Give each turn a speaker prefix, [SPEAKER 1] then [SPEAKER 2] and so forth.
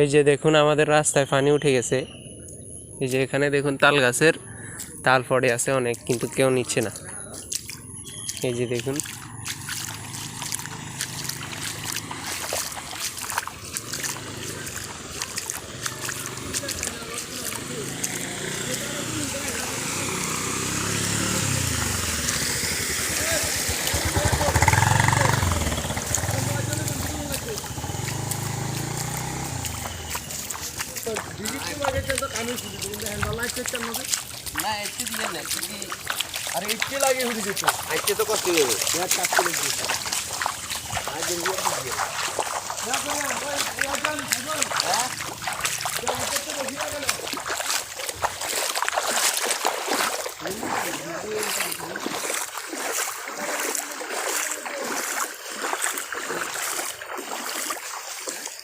[SPEAKER 1] এই যে দেখুন আমাদের রাস্তায় পানি উঠে গেছে। এই যে এখানে দেখুন তাল গাছের তাল পড়ে আছে অনেক, কিন্তু কেউ নিচ্ছে না। এই যে দেখুন
[SPEAKER 2] अरे इतके लागे हुई देतो आजचे तो कसे येऊ या टाकले दिसतो आज इंडिया